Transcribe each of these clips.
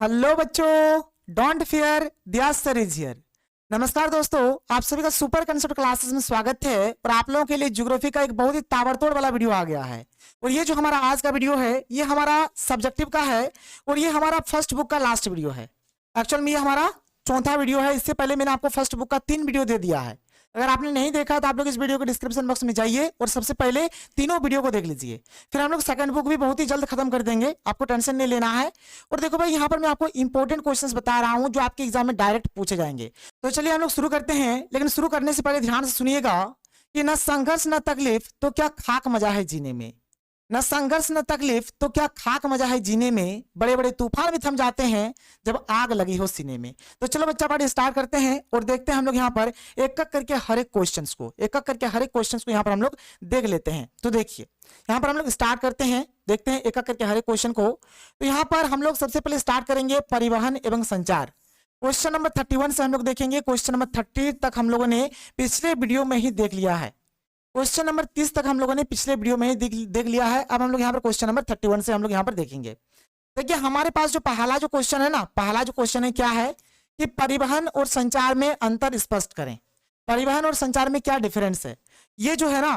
Hello बच्चों, don't fear, the answer is here. नमस्कार दोस्तों, आप सभी का सुपर कंसेप्ट क्लासेस में स्वागत है। और आप लोगों के लिए ज्योग्राफी का एक बहुत ही ताबड़तोड़ वाला वीडियो आ गया है। और ये जो हमारा आज का वीडियो है, ये हमारा सब्जेक्टिव का है और ये हमारा फर्स्ट बुक का लास्ट वीडियो है। एक्चुअल में ये हमारा चौथा वीडियो है। इससे पहले मैंने आपको फर्स्ट बुक का 3 वीडियो दे दिया है। अगर आपने नहीं देखा तो आप लोग इस वीडियो के डिस्क्रिप्शन बॉक्स में जाइए और सबसे पहले तीनों वीडियो को देख लीजिए। फिर हम लोग सेकंड बुक भी बहुत ही जल्द खत्म कर देंगे, आपको टेंशन नहीं लेना है। और देखो भाई, यहाँ पर मैं आपको इंपॉर्टेंट क्वेश्चंस बता रहा हूँ जो आपके एग्जाम में डायरेक्ट पूछे जाएंगे। तो चलिए हम लोग शुरू करते हैं, लेकिन शुरू करने से पहले ध्यान से सुनिएगा कि न संघर्ष न तकलीफ तो क्या खाक मजा है जीने में। न संघर्ष न तकलीफ तो क्या खाक मजा है जीने में, बड़े बड़े तूफान भी थम जाते हैं जब आग लगी हो सीने में। तो चलो बच्चा पार्टी स्टार्ट करते हैं और देखते हैं हम लोग यहाँ पर एक एक करके हर एक क्वेश्चंस को यहाँ पर हम लोग देख लेते हैं। तो देखिए यहाँ पर हम लोग स्टार्ट करते हैं, देखते हैं एक एक करके हर एक क्वेश्चन को। तो यहाँ पर हम लोग सबसे पहले स्टार्ट करेंगे परिवहन एवं संचार। क्वेश्चन नंबर 31 से हम लोग देखेंगे। क्वेश्चन नंबर 30 तक हम लोगों ने पिछले वीडियो में ही देख लिया है। क्वेश्चन नंबर 30 तक हम लोगों ने पिछले वीडियो में ही देख लिया है। अब हम लोग यहाँ पर क्वेश्चन नंबर 31 से हम लोग यहाँ पर देखेंगे। देखिए हमारे पास जो पहला जो क्वेश्चन है ना, पहला जो क्वेश्चन है क्या है कि परिवहन और संचार में अंतर स्पष्ट करें। परिवहन और संचार में क्या डिफरेंस है, ये जो है ना,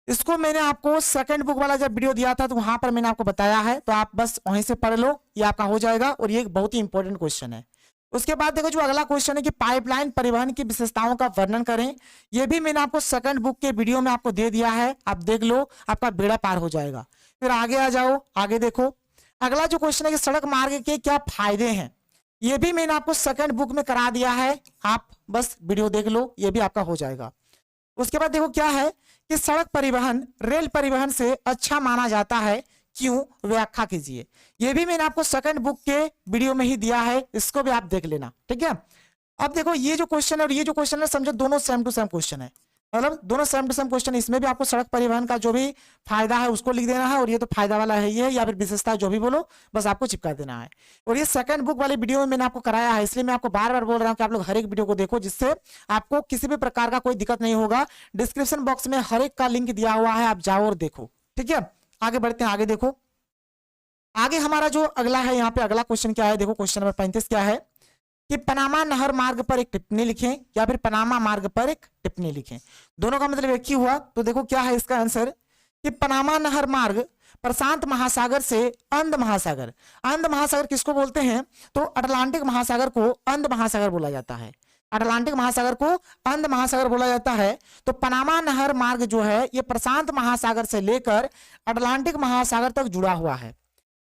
इसको मैंने आपको सेकंड बुक वाला जब वीडियो दिया था तो वहां पर मैंने आपको बताया है। तो आप बस वहीं से पढ़ लो, ये आपका हो जाएगा। और ये एक बहुत ही इंपॉर्टेंट क्वेश्चन है। उसके बाद देखो जो अगला क्वेश्चन है कि पाइपलाइन परिवहन की विशेषताओं का वर्णन करें। ये भी मैंने आपको सेकंड बुक के वीडियो में आपको दे दिया है, आप देख लो, आपका बेड़ा पार हो जाएगा। फिर आगे आ जाओ, आगे देखो अगला जो क्वेश्चन है कि सड़क मार्ग के क्या फायदे हैं। ये भी मैंने आपको सेकंड बुक में करा दिया है, आप बस वीडियो देख लो, ये भी आपका हो जाएगा। उसके बाद देखो क्या है कि सड़क परिवहन रेल परिवहन से अच्छा माना जाता है, क्यों, व्याख्या कीजिए। ये भी मैंने आपको सेकंड बुक के वीडियो में ही दिया है, इसको भी आप देख लेना, ठीक है। अब देखो ये जो क्वेश्चन है और ये जो क्वेश्चन है, समझो दोनों सेम टू सेम क्वेश्चन है, मतलब दोनों सेम टू सेम क्वेश्चन। इसमें भी आपको सड़क परिवहन का जो भी फायदा है उसको लिख देना है, और ये तो फायदा वाला है ये, या फिर विशेषता जो भी बोलो बस आपको चिपका देना है। और ये सेकंड बुक वाले वीडियो में मैंने आपको कराया है, इसलिए मैं आपको बार बार बोल रहा हूँ कि आप लोग हर एक वीडियो को देखो, जिससे आपको किसी भी प्रकार का कोई दिक्कत नहीं होगा। डिस्क्रिप्शन बॉक्स में हर एक का लिंक दिया हुआ है, आप जाओ और देखो, ठीक है। आगे बढ़ते हैं, आगे देखो आगे हमारा जो अगला है, यहाँ पे अगला क्वेश्चन क्या है, देखो क्वेश्चन नंबर 35 क्या है कि पनामा नहर मार्ग पर एक टिप्पणी लिखें या फिर पनामा मार्ग पर एक टिप्पणी लिखें। दोनों का मतलब एक ही हुआ। तो देखो क्या है इसका आंसर कि पनामा नहर मार्ग प्रशांत महासागर से अंध महासागर। अंध महासागर किसको बोलते हैं, तो अटलांटिक महासागर को अंध महासागर बोला जाता है। अटलांटिक महासागर को अंध महासागर बोला जाता है। तो पनामा नहर मार्ग जो है ये प्रशांत महासागर से लेकर अटलांटिक महासागर तक जुड़ा हुआ है।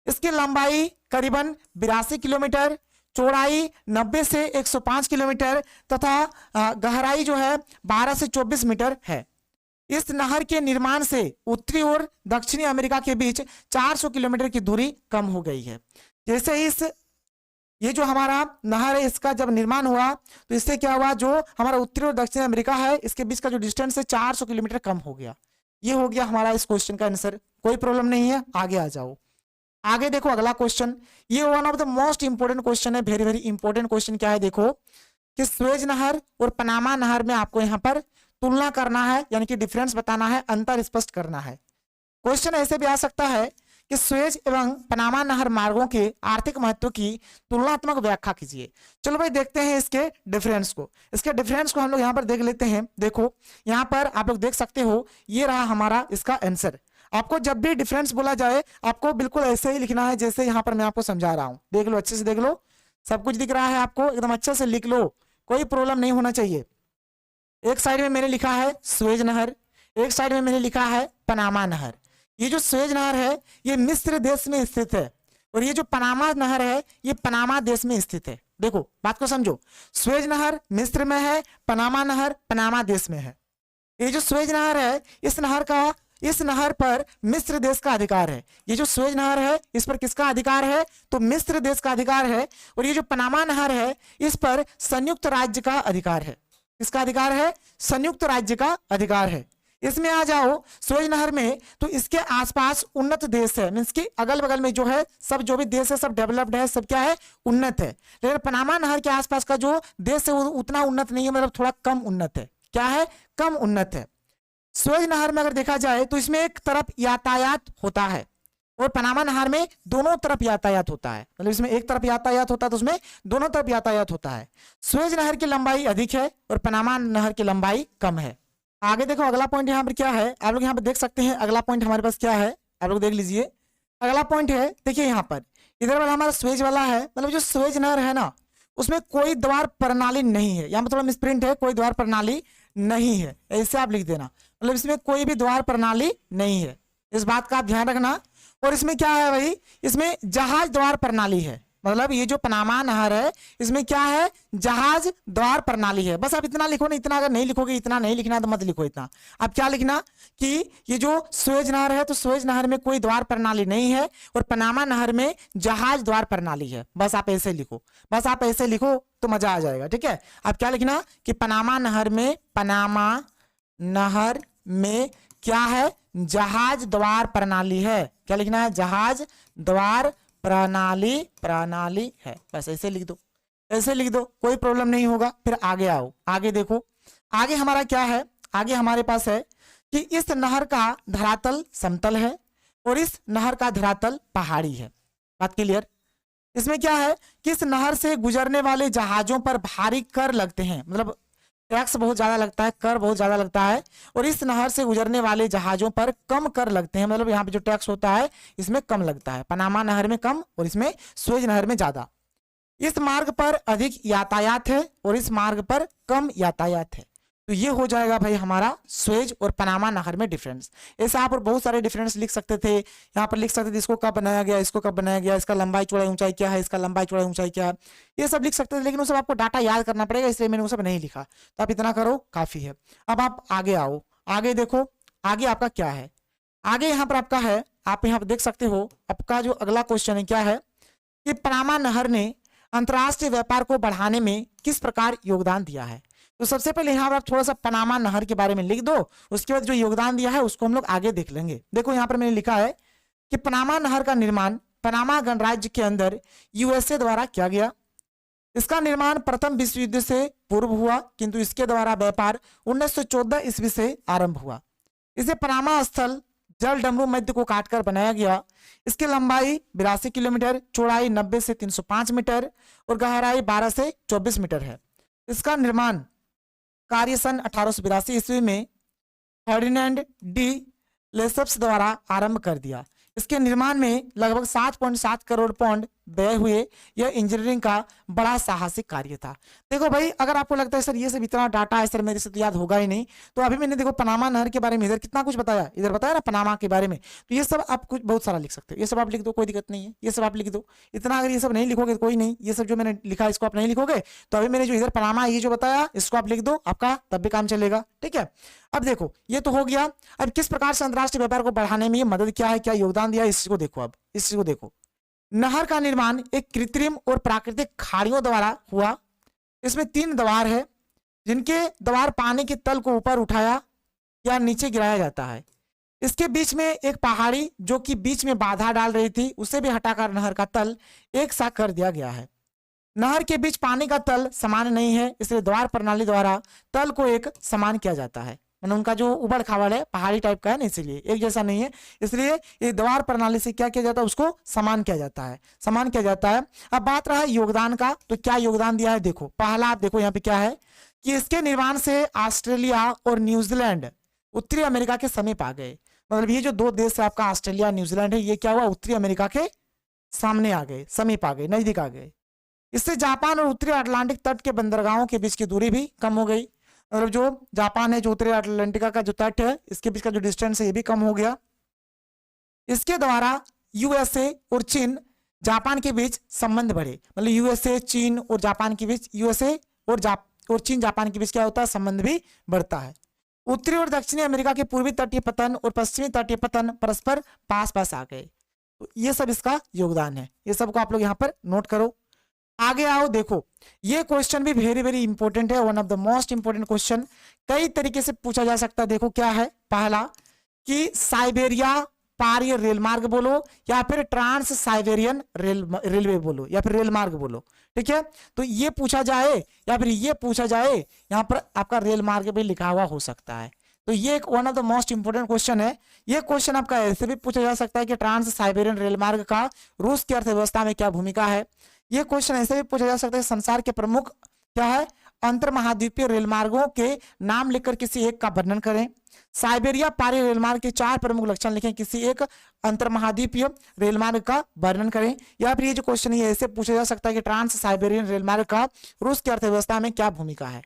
इसकी लंबाई करीबन 82 किलोमीटर, चौड़ाई 90 से 105 किलोमीटर तथा गहराई जो है 12 से 24 मीटर है। इस नहर के निर्माण से उत्तरी और दक्षिणी अमेरिका के बीच 400 किलोमीटर की दूरी कम हो गई है। जैसे ये जो हमारा नहर है इसका जब निर्माण हुआ तो इससे क्या हुआ, जो हमारा उत्तरी और दक्षिणी अमेरिका है इसके बीच का जो डिस्टेंस है 400 किलोमीटर कम हो गया। ये हो गया हमारा इस क्वेश्चन का आंसर, कोई प्रॉब्लम नहीं है। आगे आ जाओ, आगे देखो अगला क्वेश्चन, ये one of the most important question है, वेरी वेरी इंपोर्टेंट क्वेश्चन। क्या है देखो कि स्वेज नहर और पनामा नहर में आपको यहाँ पर तुलना करना है, यानी कि डिफरेंस बताना है, अंतर स्पष्ट करना है। क्वेश्चन ऐसे भी आ सकता है कि स्वेज एवं पनामा नहर मार्गों के आर्थिक महत्व की तुलनात्मक व्याख्या कीजिए। चलो भाई देखते हैं इसके डिफरेंस को। इसके डिफरेंस को हम लोग यहाँ पर देख लेते हैं। देखो यहाँ पर आप लोग देख सकते हो, ये रहा हमारा इसका आंसर। आपको जब भी डिफरेंस बोला जाए आपको बिल्कुल ऐसे ही लिखना है जैसे यहाँ पर मैं आपको समझा रहा हूँ। देख लो, अच्छे से देख लो, सब कुछ दिख रहा है आपको, एकदम अच्छे से लिख लो, कोई प्रॉब्लम नहीं होना चाहिए। एक साइड में मैंने लिखा है स्वेज नहर, एक साइड में मैंने लिखा है पनामा नहर। ये जो स्वेज नहर है ये मिस्र देश में स्थित है, और ये जो पनामा नहर है ये पनामा देश में स्थित है। देखो बात को समझो, स्वेज नहर मिस्र में है, पनामा नहर पनामा देश में है। ये जो स्वेज नहर है इस नहर पर मिस्र देश का अधिकार है। ये जो स्वेज नहर है इस पर किसका अधिकार है, तो मिस्र देश का अधिकार है। और ये जो पनामा नहर है इस पर संयुक्त राज्य का अधिकार है। किसका अधिकार है, संयुक्त राज्य का अधिकार है। इसमें आ जाओ स्वेज नहर में, तो इसके आसपास उन्नत देश है, मीन्स कि अगल बगल में जो है सब जो भी देश है सब डेवलप्ड है, सब क्या है, उन्नत है। लेकिन पनामा नहर के आसपास का जो देश है वो उतना उन्नत नहीं है, मतलब थोड़ा कम उन्नत है। क्या है, कम उन्नत है। स्वेज नहर में अगर देखा जाए तो इसमें एक तरफ यातायात होता है, और पनामा नहर में दोनों तरफ यातायात होता है, मतलब इसमें एक तरफ यातायात होता है तो उसमें दोनों तरफ यातायात होता है। सुएज नहर की लंबाई अधिक है और पनामा नहर की लंबाई कम है। आगे देखो अगला पॉइंट यहाँ पर क्या है, आप लोग यहाँ पर देख सकते हैं। अगला पॉइंट हमारे पास क्या है, आप लोग देख लीजिए। अगला पॉइंट है, देखिए यहाँ पर इधर वाला हमारा सुएज वाला है, मतलब जो सुएज नहर है ना उसमें कोई द्वार प्रणाली नहीं है। यहाँ पर थोड़ा मिसप्रिंट है, कोई द्वार प्रणाली नहीं है, ऐसे आप लिख देना, मतलब इसमें कोई भी द्वार प्रणाली नहीं है, इस बात का आप ध्यान रखना। और इसमें क्या है भाई, इसमें जहाज द्वार प्रणाली है, मतलब ये जो पनामा नहर है इसमें क्या है, जहाज द्वार प्रणाली है। बस आप इतना लिखो ना, इतना अगर नहीं लिखोगे, इतना नहीं लिखना तो मत लिखो इतना। आप क्या लिखना कि ये जो सुएज नहर है तो सुएज नहर में कोई द्वार प्रणाली नहीं है और पनामा नहर में जहाज द्वार प्रणाली है। बस आप ऐसे लिखो, बस आप ऐसे लिखो तो मजा आ जाएगा, ठीक है। आप क्या लिखना कि पनामा नहर में, पनामा नहर में क्या है, जहाज द्वार प्रणाली है। क्या लिखना है, जहाज द्वार प्रणाली है। बस ऐसे लिख दो, ऐसे लिख दो, कोई प्रॉब्लम नहीं होगा। फिर आगे आओ, आगे देखो, आगे हमारा क्या है, आगे हमारे पास है कि इस नहर का धरातल समतल है और इस नहर का धरातल पहाड़ी है। बात क्लियर। इसमें क्या है कि इस नहर से गुजरने वाले जहाजों पर भारी कर लगते हैं, मतलब टैक्स बहुत ज्यादा लगता है, कर बहुत ज्यादा लगता है। और इस नहर से गुजरने वाले जहाजों पर कम कर लगते हैं, मतलब यहाँ पे जो टैक्स होता है इसमें कम लगता है। पनामा नहर में कम और इसमें सुएज नहर में ज्यादा। इस मार्ग पर अधिक यातायात है और इस मार्ग पर कम यातायात है। तो ये हो जाएगा भाई हमारा सुएज और पनामा नहर में डिफरेंस। ऐसे आप और बहुत सारे डिफरेंस लिख सकते थे, यहाँ पर लिख सकते थे इसको कब बनाया गया, इसको कब बनाया गया, इसका लंबाई चौड़ाई ऊंचाई क्या है, इसका लंबाई चौड़ाई ऊंचाई क्या है, ये सब लिख सकते थे। लेकिन वो सब आपको डाटा याद करना पड़ेगा, इसलिए मैंने वो सब नहीं लिखा। तो आप इतना करो काफी है। अब आप आगे आओ, आगे देखो आगे आपका क्या है। आगे यहाँ पर आपका है, आप यहाँ पर देख सकते हो आपका जो अगला क्वेश्चन है क्या है कि पनामा नहर ने अंतर्राष्ट्रीय व्यापार को बढ़ाने में किस प्रकार योगदान दिया है। तो सबसे पहले यहाँ पर आप थोड़ा सा पनामा नहर के बारे में लिख दो, उसके बाद जो योगदान दिया है उसको हम लोग आगे देख लेंगे। देखो यहाँ पर मैंने लिखा है कि पनामा नहर का निर्माण पनामा गणराज्य के अंदर यूएसए द्वारा किया गया। इसका निर्माण प्रथम विश्व युद्ध से पूर्व हुआ, किंतु इसके द्वारा व्यापार 1914 ईस्वी से आरंभ हुआ। इसे पनामा स्थल जल डमरू मध्य को काटकर बनाया गया। इसकी लंबाई 82 किलोमीटर, चौड़ाई 90 से 305 मीटर और गहराई 12 से 24 मीटर है। इसका निर्माण कार्य सन 1882 ईस्वी में फर्डिनेंड डी लेसप्स द्वारा आरंभ कर दिया। इसके निर्माण में लगभग 7.7 करोड़ पाउंड व्यय हुए। यह इंजीनियरिंग का बड़ा साहसिक कार्य था। देखो भाई, अगर आपको लगता है सर ये सब इतना डाटा है सर मेरे से तो याद होगा ही नहीं, तो अभी मैंने देखो पनामा नहर के बारे में इधर कितना कुछ बताया, इधर बताया ना पनामा के बारे में, तो ये सब आप कुछ बहुत सारा लिख सकते हो। ये सब आप लिख दो, कोई दिक्कत नहीं है, ये सब आप लिख दो। इतना अगर ये सब नहीं लिखोगे तो कोई नहीं, ये सब जो मैंने लिखा इसको आप नहीं लिखोगे तो अभी मैंने जो इधर पनामा ये जो बताया इसको आप लिख दो, आपका तब भी काम चलेगा, ठीक है। अब देखो ये तो हो गया। अब किस प्रकार से अंतर्राष्ट्रीय व्यापार को बढ़ाने में ये मदद क्या है, क्या योगदान दिया, इसी को देखो। अब इसी को देखो, नहर का निर्माण एक कृत्रिम और प्राकृतिक खाड़ियों द्वारा हुआ। इसमें 3 द्वार है जिनके द्वार पानी के तल को ऊपर उठाया या नीचे गिराया जाता है। इसके बीच में एक पहाड़ी जो कि बीच में बाधा डाल रही थी उसे भी हटाकर नहर का तल एक सा कर दिया गया है। नहर के बीच पानी का तल समान नहीं है, इसलिए द्वार प्रणाली द्वारा तल को एक समान किया जाता है। मतलब उनका जो उबड़ खाबड़ है पहाड़ी टाइप का है ना, इसलिए एक जैसा नहीं है, इसलिए ये द्वार प्रणाली से क्या किया जाता है, उसको समान किया जाता है, समान किया जाता है। अब बात रहा योगदान का, तो क्या योगदान दिया है देखो। पहला आप देखो यहाँ पे क्या है कि इसके निर्माण से ऑस्ट्रेलिया और न्यूजीलैंड उत्तरी अमेरिका के समीप आ गए। मतलब ये जो 2 देश है आपका ऑस्ट्रेलिया न्यूजीलैंड है, ये क्या हुआ, उत्तरी अमेरिका के सामने आ गए, समीप आ गए, नजदीक आ गए। इससे जापान और उत्तरी अटलांटिक तट के बंदरगाहों के बीच की दूरी भी कम हो गई। मतलब जो जापान है, जो उत्तरी अटलांटिका का जो तट है, इसके बीच का जो डिस्टेंस है ये भी कम हो गया। इसके द्वारा यूएसए और चीन जापान के बीच संबंध बढ़े। मतलब यूएसए चीन और जापान के बीच, यूएसए और चीन जापान के बीच क्या होता है, संबंध भी बढ़ता है। उत्तरी और दक्षिणी अमेरिका के पूर्वी तटीय पतन और पश्चिमी तटीय पतन परस्पर पास पास आ गए। तो ये सब इसका योगदान है, ये सबको आप लोग यहाँ पर नोट करो। आगे आओ, देखो ये क्वेश्चन भी वेरी वेरी इंपॉर्टेंट है, one of the most important question. कई तरीके से पूछा जा सकता है। देखो क्या है, पहला कि साइबेरिया पार रेल मार्ग बोलो या फिर ट्रांस साइबेरियन रेलवे बोलो या फिर रेल मार्ग बोलो, ठीक है। तो ये पूछा जाए या फिर ये पूछा जाए, यहाँ पर आपका रेल मार्ग भी लिखा हुआ हो सकता है। तो ये एक one of the most important question है। ये क्वेश्चन आपका ऐसे भी पूछा जा सकता है कि ट्रांस साइबेरियन रेल मार्ग का रूस की अर्थव्यवस्था में क्या भूमिका है। ये क्वेश्चन ऐसे भी पूछा जा सकता है संसार के प्रमुख क्या है अंतर महाद्वीपीय रेल मार्गों के नाम लिखकर किसी एक का वर्णन करें। साइबेरिया पारी रेल मार्ग के 4 प्रमुख लक्षण लिखें, किसी एक अंतर महाद्वीपीय रेल मार्ग का वर्णन करें। या फिर ये जो क्वेश्चन है ऐसे पूछा जा सकता है कि ट्रांस साइबेरियन रेल मार्ग का रूस की अर्थव्यवस्था में क्या भूमिका है।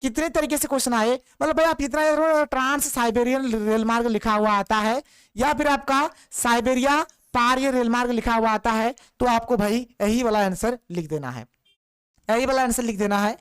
कितने तरीके से क्वेश्चन आए, मतलब भाई आप इतना ट्रांस साइबेरियन रेल मार्ग लिखा हुआ आता है या फिर आपका साइबेरिया पार रेल मार्ग लिखा हुआ आता है, तो आपको भाई यही वाला आंसर लिख देना है, यही वाला आंसर लिख देना है।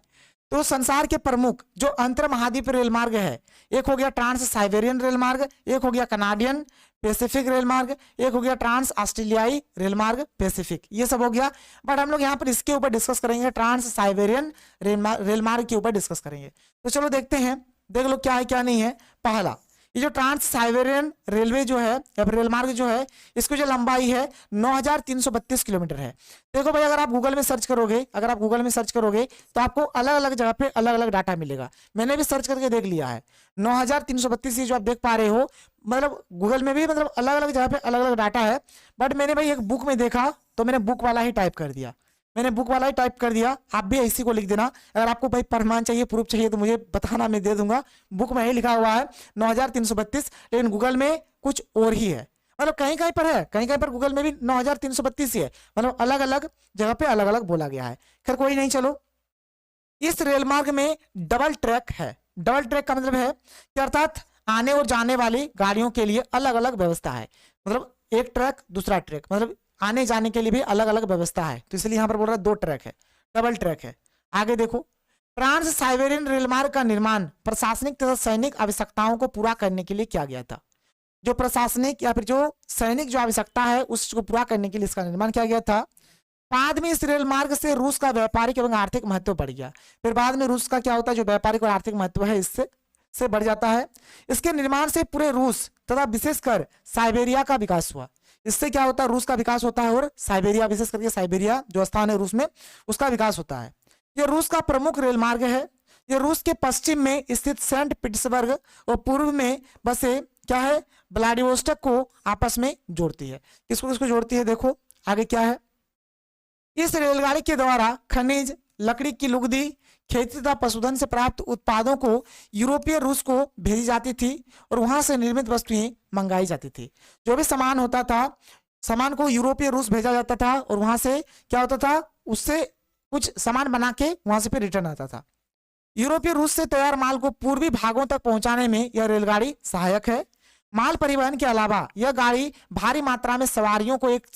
तो संसार के प्रमुख जो अंतर महाद्वीपीय रेल मार्ग है, एक हो गया ट्रांस साइबेरियन रेल मार्ग, एक हो गया कनाडियन पैसिफिक रेल मार्ग, एक हो गया ट्रांस ऑस्ट्रेलियाई रेल मार्ग पैसिफिक, ये सब हो गया। बट हम लोग यहाँ पर इसके ऊपर डिस्कस करेंगे, ट्रांस साइबेरियन रेल मार्ग के ऊपर डिस्कस करेंगे। तो चलो देखते हैं, देख लो क्या है क्या नहीं है। पहला, ये जो ट्रांस साइबेरियन रेलवे जो है या फिर रेल मार्ग जो है, इसकी जो लंबाई है 9332 किलोमीटर है। देखो भाई, अगर आप गूगल में सर्च करोगे, अगर आप गूगल में सर्च करोगे तो आपको अलग अलग जगह पे अलग अलग डाटा मिलेगा। मैंने भी सर्च करके देख लिया है 9332 जो आप देख पा रहे हो, मतलब गूगल में भी मतलब अलग अलग जगह पे अलग अलग डाटा है। बट मैंने भाई एक बुक में देखा तो मैंने बुक वाला ही टाइप कर दिया, मैंने बुक वाला ही टाइप कर दिया। आप भी इसी को लिख देना। अगर आपको भाई प्रमाण चाहिए, प्रूफ चाहिए तो मुझे बताना, मैं दे दूंगा। बुक में ही लिखा हुआ है 9332, लेकिन गूगल में कुछ और ही है। मतलब कहीं कहीं पर है, कहीं कहीं पर गूगल में भी 9332 ही है, मतलब अलग अलग जगह पे अलग अलग बोला गया है। खैर कोई नहीं, चलो। इस रेल मार्ग में डबल ट्रैक है। डबल ट्रैक का मतलब है कि अर्थात आने और जाने वाली गाड़ियों के लिए अलग अलग व्यवस्था है। मतलब एक ट्रैक दूसरा ट्रैक, मतलब आने जाने के लिए भी अलग अलग व्यवस्था है। तो इसलिए यहां पर बोल रहा है 2 ट्रैक है, डबल ट्रैक है। आगे देखो, ट्रांस साइबेरियन रेल मार्ग का निर्माण प्रशासनिक तथा सैनिक आवश्यकताओं को पूरा करने के लिए किया गया था। जो प्रशासनिक या फिर जो सैनिक जो आवश्यकता है उसको पूरा करने के लिए इसका निर्माण किया गया था। बाद में इस रेल मार्ग से रूस का व्यापारिक एवं आर्थिक महत्व बढ़ गया। फिर बाद में रूस का क्या होता है, जो व्यापारिक और आर्थिक महत्व है इससे बढ़ जाता है। इसके निर्माण से पूरे रूस तथा विशेषकर साइबेरिया का विकास हुआ। इससे क्या होता है, रूस का विकास होता है और साइबेरिया, विशेष करके साइबेरिया जो स्थान है रूस में, उसका विकास होता है। यह रूस का प्रमुख रेल मार्ग है। यह रूस के पश्चिम में स्थित सेंट पीटर्सबर्ग और पूर्व में बसे क्या है व्लादिवोस्टोक को आपस में जोड़ती है। किसको किसको जोड़ती है, देखो आगे क्या है। इस रेलगाड़ी के द्वारा खनिज, लकड़ी की लुगदी, खेती तथा पशुधन से प्राप्त उत्पादों को यूरोपीय रूस को भेजी जाती थी और वहां से निर्मित वस्तुएं मंगाई जाती थी। जो भी सामान होता था, सामान को यूरोपीय रूस भेजा जाता था और वहां से क्या होता था, उससे कुछ सामान बना के वहां से फिर रिटर्न आता था। यूरोपीय रूस से तैयार माल को पूर्वी भागों तक पहुंचाने में यह रेलगाड़ी सहायक है। माल परिवहन के अलावा यह गाड़ी भारी मात्रा में सवारियों को एक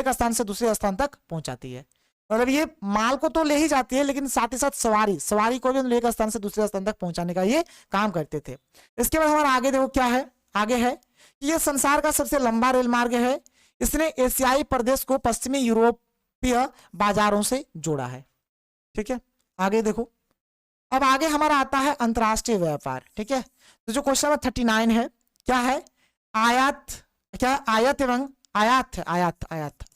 स्थान से दूसरे स्थान तक पहुंचाती है। मतलब ये माल को तो ले ही जाती है, लेकिन साथ ही साथ सवारी को भी एक स्थान से दूसरे स्थान तक पहुंचाने का ये काम करते थे। इसके बाद हमारा आगे देखो क्या है, आगे है कि यह संसार का सबसे लंबा रेल मार्ग है। इसने एशियाई प्रदेश को पश्चिमी यूरोपीय बाजारों से जोड़ा है। ठीक है, आगे देखो। अब आगे हमारा आता है अंतरराष्ट्रीय व्यापार। ठीक है, तो जो क्वेश्चन नंबर 39 है, क्या है, आयात, क्या आयात एवं आयात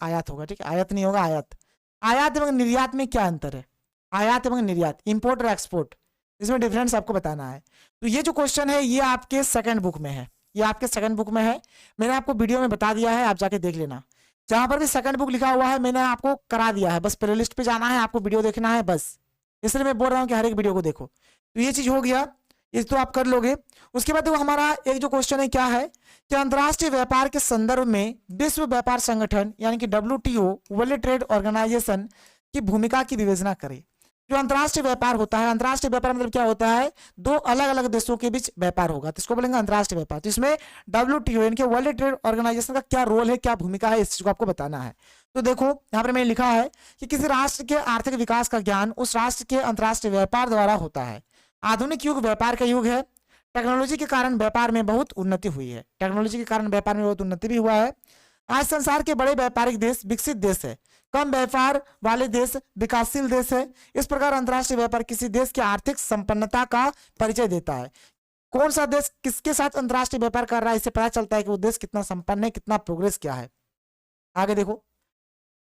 आयात होगा। ठीक है, आयात नहीं होगा, आयात। आयात एवं निर्यात में क्या अंतर है, आयात एवं निर्यात, इंपोर्ट और एक्सपोर्ट, इसमें डिफरेंस आपको बताना है। तो ये जो क्वेश्चन है ये आपके सेकंड बुक में है, ये आपके सेकंड बुक में है। मैंने आपको वीडियो में बता दिया है, आप जाके देख लेना। जहां पर भी सेकंड बुक लिखा हुआ है मैंने आपको करा दिया है, बस प्ले लिस्ट पे जाना है, आपको वीडियो देखना है बस। इसलिए मैं बोल रहा हूँ कि हर एक वीडियो को देखो। तो ये चीज हो गया, ये तो आप कर लोगे। उसके बाद हमारा एक जो क्वेश्चन है क्या है कि अंतर्राष्ट्रीय व्यापार के संदर्भ में विश्व व्यापार संगठन यानी कि WTO, वर्ल्ड ट्रेड ऑर्गेनाइजेशन की भूमिका की विवेचना करे। जो अंतर्राष्ट्रीय व्यापार होता है, अंतर्राष्ट्रीय व्यापार मतलब क्या होता है, 2 अलग अलग देशों के बीच व्यापार होगा, तो इसको बोलेंगे अंतर्राष्ट्रीय व्यापार। तो इसमें WTO यानी कि वर्ल्ड ट्रेड ऑर्गेनाइजेशन का क्या रोल है, क्या भूमिका है, इस चीज को आपको बताना है। तो देखो यहाँ पर मैंने लिखा है कि किसी राष्ट्र के आर्थिक विकास का ज्ञान उस राष्ट्र के अंतर्राष्ट्रीय व्यापार द्वारा होता है। आधुनिक युग व्यापार का युग है। टेक्नोलॉजी के कारण व्यापार में बहुत उन्नति हुई है, टेक्नोलॉजी के कारण व्यापार में बहुत उन्नति भी हुआ है। आज संसार के बड़े व्यापारिक देश विकसित देश है, कम व्यापार वाले देश विकासशील देश है। इस प्रकार अंतर्राष्ट्रीय व्यापार किसी देश की आर्थिक संपन्नता का परिचय देता है। कौन सा देश किसके साथ अंतर्राष्ट्रीय व्यापार कर रहा है, इससे पता चलता है कि वो देश कितना संपन्न है, कितना प्रोग्रेस क्या है। आगे देखो,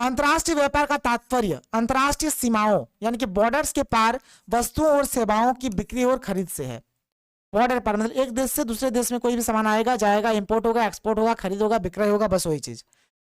अंतर्राष्ट्रीय व्यापार का तात्पर्य अंतर्राष्ट्रीय सीमाओं यानी कि बॉर्डर्स के पार वस्तुओं और सेवाओं की बिक्री और खरीद से है। बॉर्डर पर, मतलब एक देश से दूसरे देश में कोई भी सामान आएगा जाएगा, इंपोर्ट होगा, एक्सपोर्ट होगा, खरीद होगा, विक्रय होगा, बस वही चीज।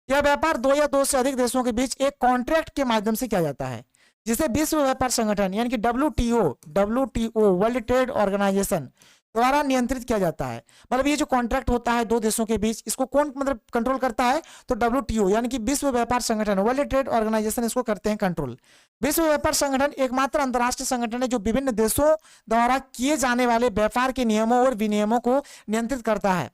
यह व्यापार दो या दो से अधिक देशों के बीच एक कॉन्ट्रैक्ट के माध्यम से किया जाता है, जिसे विश्व व्यापार संगठन यानी कि WTO वर्ल्ड ट्रेड ऑर्गेनाइजेशन द्वारा नियंत्रित किया जाता है। मतलब ये जो कॉन्ट्रैक्ट होता है दो देशों के बीच, इसको कौन मतलब कंट्रोल करता है? तो WTO यानी कि विश्व व्यापार संगठन, वर्ल्ड ट्रेड ऑर्गेनाइजेशन इसको करते हैं कंट्रोल। विश्व व्यापार संगठन एकमात्र अंतर्राष्ट्रीय संगठन है जो विभिन्न देशों द्वारा किए जाने वाले व्यापार के नियमों और विनियमों को नियंत्रित करता है।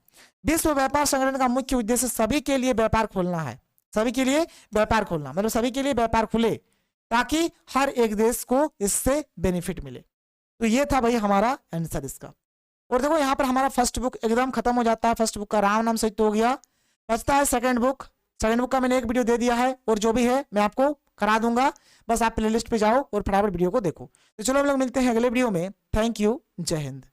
विश्व व्यापार संगठन का मुख्य उद्देश्य सभी के लिए व्यापार खोलना है, सभी के लिए व्यापार खोलना, मतलब सभी के लिए व्यापार खुले ताकि हर एक देश को इससे बेनिफिट मिले। तो ये था भाई हमारा आंसर इसका। और देखो यहाँ पर हमारा फर्स्ट बुक एकदम खत्म हो जाता है, फर्स्ट बुक का राम नाम सहित हो गया। बचता है सेकंड बुक। सेकंड बुक का मैंने एक वीडियो दे दिया है और जो भी है मैं आपको करा दूंगा, बस आप प्लेलिस्ट पे जाओ और फटाफट वीडियो को देखो। तो चलो हम लोग मिलते हैं अगले वीडियो में। थैंक यू, जय हिंद।